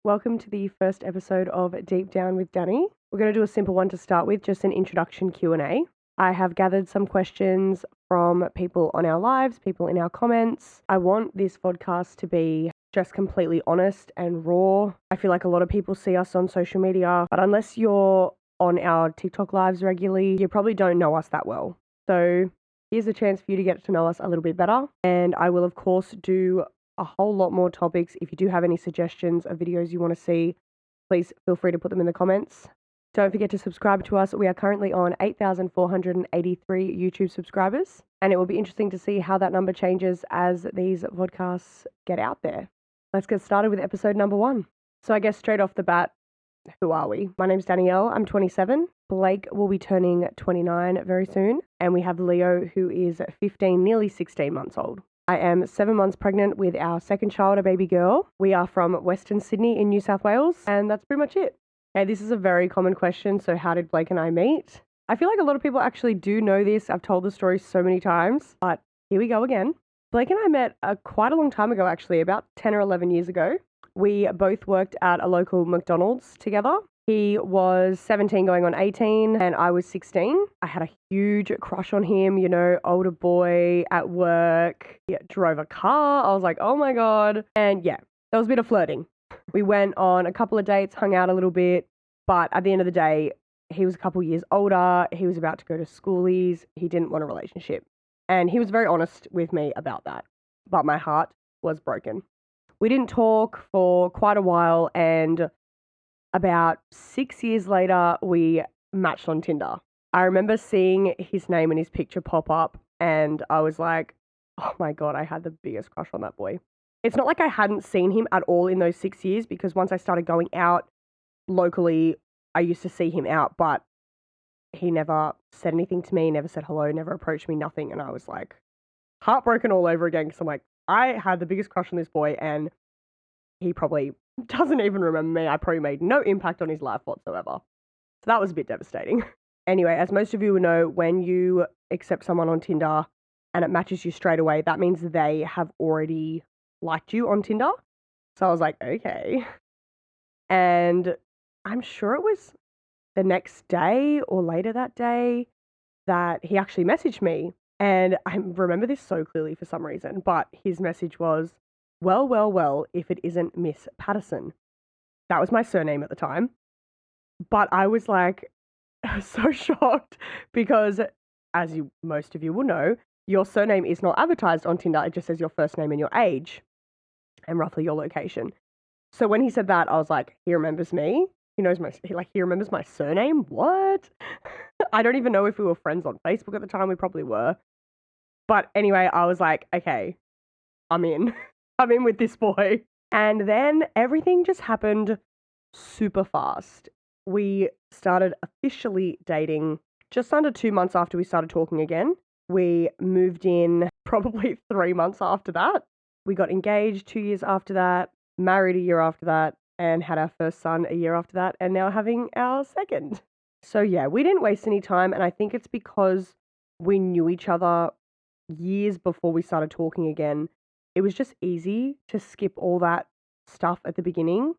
Welcome to the first episode of Deep Down with Danny. We're going to do a simple one to start with, just an introduction Q&A. I have gathered some questions from people on our lives, people in our comments. I want this podcast to be just completely honest and raw. I feel like a lot of people see us on social media, but unless you're on our TikTok lives regularly, you probably don't know us that well. So here's a chance for you to get to know us a little bit better. And I will, of course, do a whole lot more topics. If you do have any suggestions of videos you want to see, please feel free to put them in the comments. Don't forget to subscribe to us. We are currently on 8,483 YouTube subscribers, and it will be interesting to see how that number changes as these podcasts get out there. Let's get started with episode number 1. So I guess straight off the bat, who are we? My name's Danielle. I'm 27. Blake will be turning 29 very soon, and we have Leo, who is 15, nearly 16 months old. I am 7 months pregnant with our second child, a baby girl. We are from Western Sydney in New South Wales, and that's pretty much it. Okay, this is a very common question. So how did Blake and I meet? I feel like a lot of people actually do know this. I've told the story so many times, but here we go again. Blake and I met quite a long time ago, actually, about 10 or 11 years ago. We both worked at a local McDonald's together. He was 17 going on 18 and I was 16. I had a huge crush on him, older boy at work. He drove a car. I was like, oh my God. And yeah, there was a bit of flirting. We went on a couple of dates, hung out a little bit. But at the end of the day, he was a couple years older. He was about to go to schoolies. He didn't want a relationship. And he was very honest with me about that. But my heart was broken. We didn't talk for quite a while, and about 6 years later, we matched on Tinder. I remember seeing his name and his picture pop up, and I was like, oh my God, I had the biggest crush on that boy. It's not like I hadn't seen him at all in those 6 years, because once I started going out locally, I used to see him out, but he never said anything to me, never said hello, never approached me, nothing. And I was like heartbroken all over again, because I'm like, I had the biggest crush on this boy, and he probably doesn't even remember me. I probably made no impact on his life whatsoever. So that was a bit devastating. Anyway, as most of you will know, when you accept someone on Tinder and it matches you straight away, that means they have already liked you on Tinder. So I was like, okay. And I'm sure it was the next day or later that day that he actually messaged me. And I remember this so clearly for some reason, but his message was, well, if it isn't Miss Patterson. That was my surname at the time. But I was like so shocked because, as most of you will know, your surname is not advertised on Tinder. It just says your first name and your age and roughly your location. So when he said that, I was like, he remembers me. He remembers my surname. What? I don't even know if we were friends on Facebook at the time. We probably were. But anyway, I was like, okay, I'm in. I'm in with this boy. And then everything just happened super fast. We started officially dating just under 2 months after we started talking again. We moved in probably 3 months after that. We got engaged 2 years after that, married a year after that, and had our first son a year after that, and now having our second. So yeah, we didn't waste any time, and I think it's because we knew each other years before we started talking again. It was just easy to skip all that stuff at the beginning.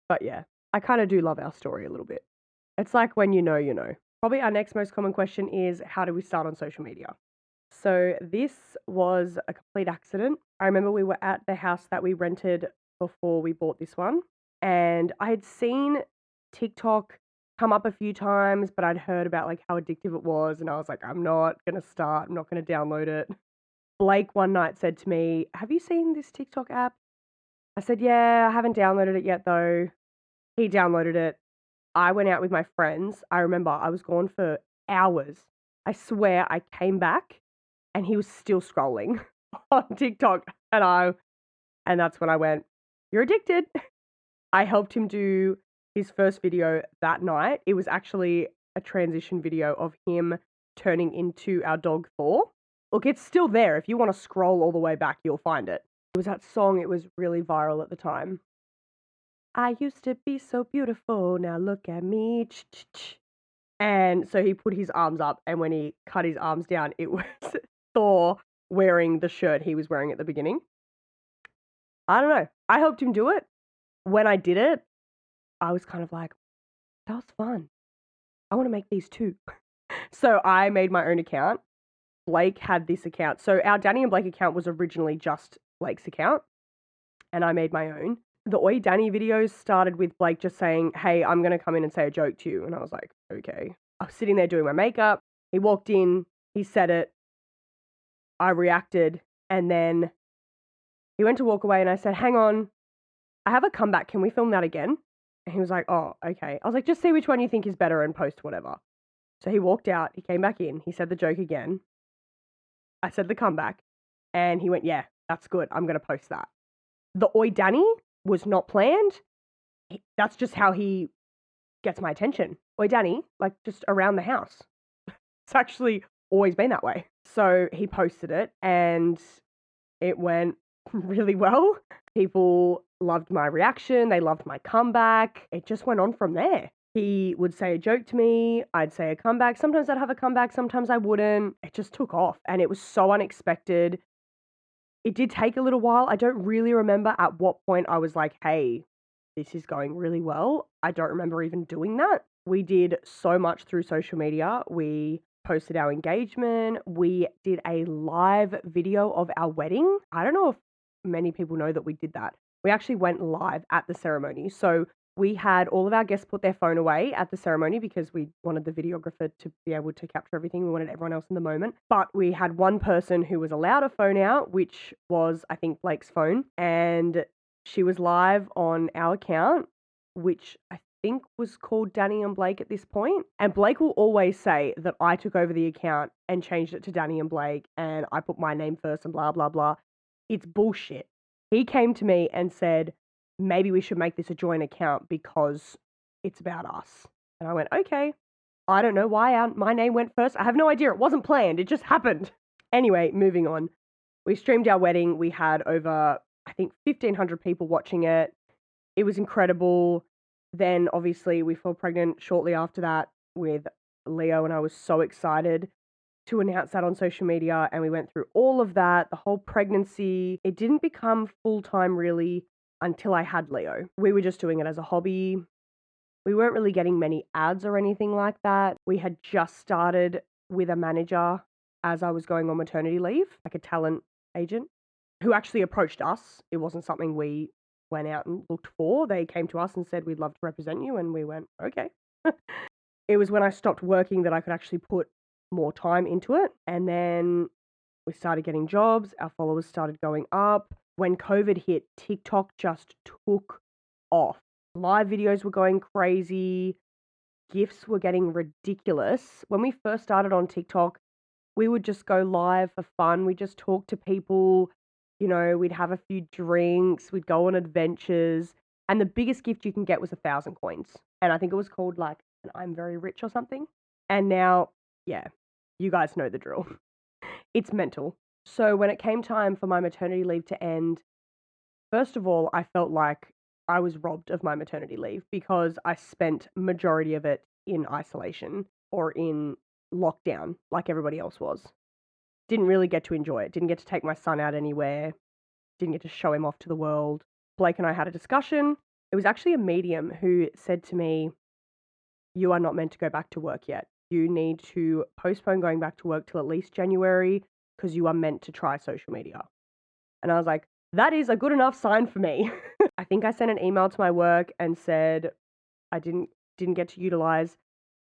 But yeah, I kind of do love our story a little bit. It's like when you know, you know. Probably our next most common question is, how do we start on social media? So this was a complete accident. I remember we were at the house that we rented before we bought this one. And I had seen TikTok come up a few times, but I'd heard about like how addictive it was. And I was like, I'm not going to start. I'm not going to download it. Blake one night said to me, have you seen this TikTok app? I said, yeah, I haven't downloaded it yet though. He downloaded it. I went out with my friends. I remember I was gone for hours. I swear I came back and he was still scrolling on TikTok. And that's when I went, you're addicted. I helped him do his first video that night. It was actually a transition video of him turning into our dog Thor. Look, it's still there. If you want to scroll all the way back, you'll find it. It was that song. It was really viral at the time. I used to be so beautiful. Now look at me. And so he put his arms up, and when he cut his arms down, it was Thor wearing the shirt he was wearing at the beginning. I don't know. I helped him do it. When I did it, I was kind of like, that was fun. I want to make these too. So I made my own account. Blake had this account. So our Danny and Blake account was originally just Blake's account, and I made my own. The Oi Danny videos started with Blake just saying, hey, I'm going to come in and say a joke to you. And I was like, okay. I was sitting there doing my makeup. He walked in, he said it, I reacted, and then he went to walk away and I said, hang on, I have a comeback. Can we film that again? And he was like, oh, okay. I was like, just see which one you think is better and post whatever. So he walked out, he came back in, he said the joke again. I said the comeback, and he went, yeah, that's good. I'm going to post that. The Oi Danny was not planned. That's just how he gets my attention. Oi Danny, like just around the house. It's actually always been that way. So he posted it and it went really well. People loved my reaction. They loved my comeback. It just went on from there. He would say a joke to me. I'd say a comeback. Sometimes I'd have a comeback. Sometimes I wouldn't. It just took off and it was so unexpected. It did take a little while. I don't really remember at what point I was like, hey, this is going really well. I don't remember even doing that. We did so much through social media. We posted our engagement. We did a live video of our wedding. I don't know if many people know that we did that. We actually went live at the ceremony. So we had all of our guests put their phone away at the ceremony because we wanted the videographer to be able to capture everything. We wanted everyone else in the moment. But we had one person who was allowed a phone out, which was, I think, Blake's phone. And she was live on our account, which I think was called Danny and Blake at this point. And Blake will always say that I took over the account and changed it to Danny and Blake and I put my name first and blah, blah, blah. It's bullshit. He came to me and said, maybe we should make this a joint account because it's about us. And I went, okay. I don't know why my name went first. I have no idea. It wasn't planned. It just happened. Anyway, moving on. We streamed our wedding. We had over, I think, 1,500 people watching it. It was incredible. Then, obviously, we fell pregnant shortly after that with Leo, and I was so excited to announce that on social media. And we went through all of that, the whole pregnancy. It didn't become full-time, really, until I had Leo. We were just doing it as a hobby. We weren't really getting many ads or anything like that. We had just started with a manager as I was going on maternity leave, like a talent agent, who actually approached us. It wasn't something we went out and looked for. They came to us and said, we'd love to represent you. And we went, okay. It was when I stopped working that I could actually put more time into it. And then we started getting jobs. Our followers started going up. When COVID hit, TikTok just took off. Live videos were going crazy. GIFs were getting ridiculous. When we first started on TikTok, we would just go live for fun. We'd just talk to people. You know, we'd have a few drinks. We'd go on adventures. And the biggest gift you can get was 1,000 coins. And I think it was called like an I'm very rich or something. And now, yeah, you guys know the drill. It's mental. So when it came time for my maternity leave to end, first of all, I felt like I was robbed of my maternity leave because I spent majority of it in isolation or in lockdown like everybody else was. Didn't really get to enjoy it. Didn't get to take my son out anywhere. Didn't get to show him off to the world. Blake and I had a discussion. It was actually a medium who said to me, you are not meant to go back to work yet. You need to postpone going back to work till at least January because you are meant to try social media. And I was like, that is a good enough sign for me. I think I sent an email to my work and said I didn't get to utilize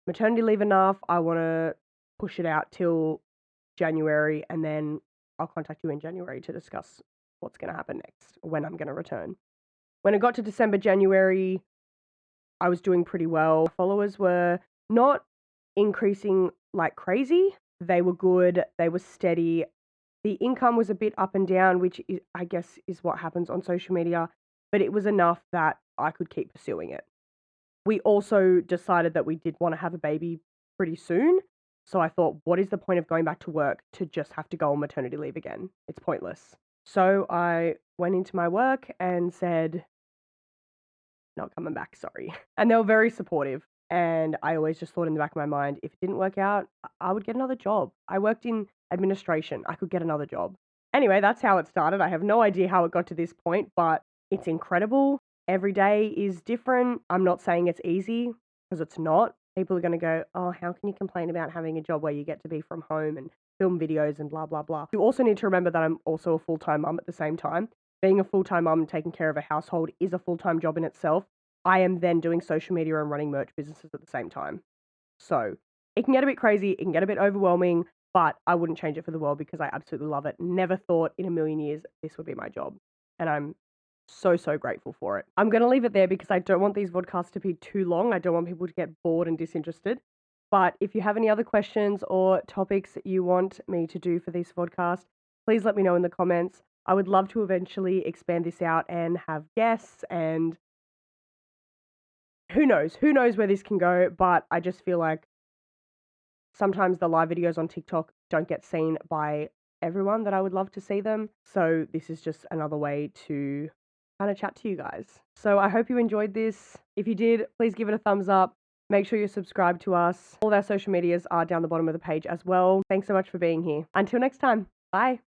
maternity leave enough. I want to push it out till January and then I'll contact you in January to discuss what's going to happen next, when I'm going to return. When it got to December, January, I was doing pretty well. Followers were not increasing like crazy. They were good. They were steady. The income was a bit up and down, which I guess is what happens on social media, but it was enough that I could keep pursuing it. We also decided that we did want to have a baby pretty soon. So I thought, what is the point of going back to work to just have to go on maternity leave again? It's pointless. So I went into my work and said, not coming back, sorry. And they were very supportive. And I always just thought in the back of my mind, if it didn't work out, I would get another job. I worked in administration. I could get another job. Anyway, that's how it started. I have no idea how it got to this point, but it's incredible. Every day is different. I'm not saying it's easy because it's not. People are going to go, oh, how can you complain about having a job where you get to be from home and film videos and blah, blah, blah. You also need to remember that I'm also a full-time mum at the same time. Being a full-time mum and taking care of a household is a full-time job in itself. I am then doing social media and running merch businesses at the same time. So it can get a bit crazy, it can get a bit overwhelming, but I wouldn't change it for the world because I absolutely love it. Never thought in a million years this would be my job. And I'm so grateful for it. I'm going to leave it there because I don't want these podcasts to be too long. I don't want people to get bored and disinterested. But if you have any other questions or topics that you want me to do for this podcast, please let me know in the comments. I would love to eventually expand this out and have guests, and who knows where this can go, but I just feel like sometimes the live videos on TikTok don't get seen by everyone that I would love to see them. So this is just another way to kind of chat to you guys. So I hope you enjoyed this. If you did, please give it a thumbs up. Make sure you're subscribed to us. All of our social medias are down the bottom of the page as well. Thanks so much for being here. Until next time, bye.